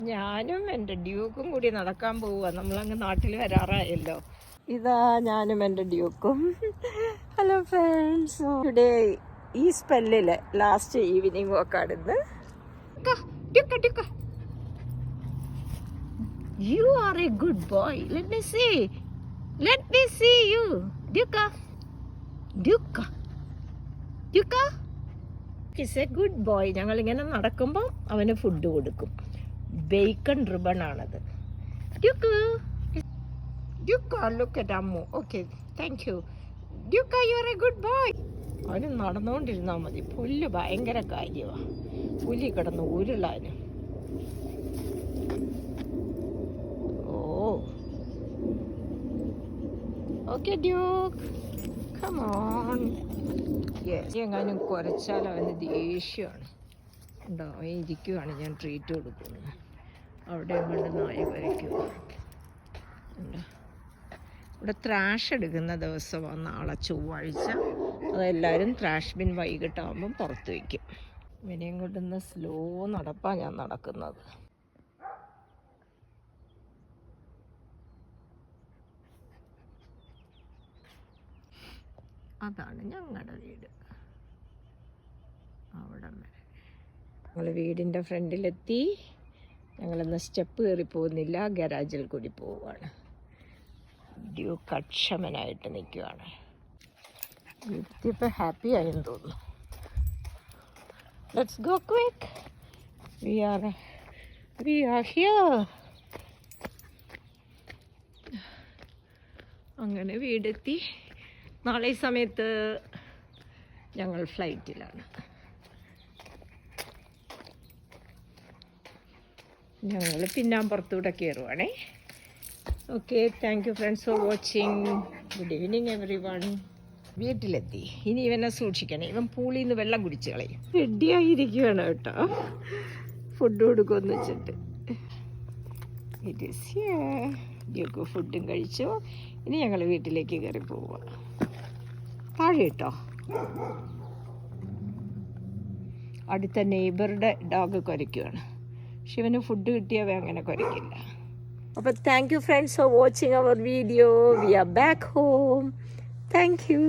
ഞാനും എൻ്റെ ഡ്യൂക്കും കൂടി നടക്കാൻ പോവുക. നമ്മളങ്ങ് നാട്ടിൽ വരാറായല്ലോ. ഇതാ ഞാനും എൻ്റെ ഡ്യൂക്കും. ഹലോ ഫ്രണ്ട്സ്, ഇവിടെ ഈ സ്പെല്ലില് ലാസ്റ്റ് ഈവനിങ് വാക്കാണിന്ന്. You are a good boy. Let me see you. Duka is a good boy. ഞങ്ങൾ ഇങ്ങനെ നടക്കുമ്പോൾ അവന് ഫുഡ് കൊടുക്കും. ബേക്കൺ റിബൺ ആണത്. Duka, look at Ammu. Okay, thank you. Duka, you are a good boy. അവന് നടന്നുകൊണ്ടിരുന്നാൽ മതി. പുല്ല് ഭയങ്കര കാര്യമാണ്. പുലി കിടന്ന് ഉരുളാനും. Okay, Duke. Come on. Yes. എങ്ങാനും കുറച്ചാൽ അവന് ദേഷ്യമാണ്. ഉണ്ടോ, ഇരിക്കുവാണ്, ഞാൻ ട്രീറ്റ് കൊടുക്കുന്നത്. അവിടെ കൊണ്ട് നായ വരയ്ക്കുക. ഇവിടെ ത്രാഷ് എടുക്കുന്ന ദിവസമാണ് നാളെ ചൊവ്വാഴ്ച. അതെല്ലാവരും ത്രാഷ് ബിൻ വൈകിട്ടാകുമ്പം പുറത്ത് വയ്ക്കും. ഇവനെയും കൊണ്ടുന്ന സ്ലോ നടപ്പാണ് ഞാൻ നടക്കുന്നത്. അതാണ് ഞങ്ങളുടെ വീട്. അവിടം വരെ ഞങ്ങൾ വീടിൻ്റെ ഫ്രണ്ടിലെത്തി. ഞങ്ങളിന്ന് സ്റ്റെപ്പ് കയറി പോകുന്നില്ല, ഗരാജിൽ കൂടി പോവുകയാണ്. ഡ്യൂക്ക് അക്ഷമനായിട്ട് നിൽക്കുകയാണ്. വീട്ടിലിപ്പോൾ ഹാപ്പി ആയെന്ന് തോന്നുന്നു. Let's go quick. We are here. അങ്ങനെ വീടെത്തി. നാളെ ഈ സമയത്ത് ഞങ്ങൾ ഫ്ലൈറ്റിലാണ്. ഞങ്ങൾ പിന്നാമ്പുറത്തൂടെ കയറുവാണേ. Okay, thank you friends for watching. Good evening everyone. വീട്ടിലെത്തി. ഇനി ഇവനെ സൂക്ഷിക്കണേ, ഇവൻ പൂളിൽ നിന്ന് വെള്ളം കുടിച്ച് കളയും. റെഡിയായിരിക്കുകയാണ് കേട്ടോ, ഫുഡ് കൊടുക്കുമെന്ന് വെച്ചിട്ട്. It is here. ഡ്യൂക്ക് ഫുഡും കഴിച്ചു. ഇനി ഞങ്ങൾ വീട്ടിലേക്ക് കയറി പോവുക. താഴെ കേട്ടോ, അടുത്ത നെയ്ബറുടെ ഡോഗ് കുരയ്ക്കുകയാണ്. പക്ഷെ ഇവന് ഫുഡ് കിട്ടിയവ അങ്ങനെ കുരയ്ക്കില്ല. അപ്പോൾ thank you friends for watching our video. We are back home. Thank U.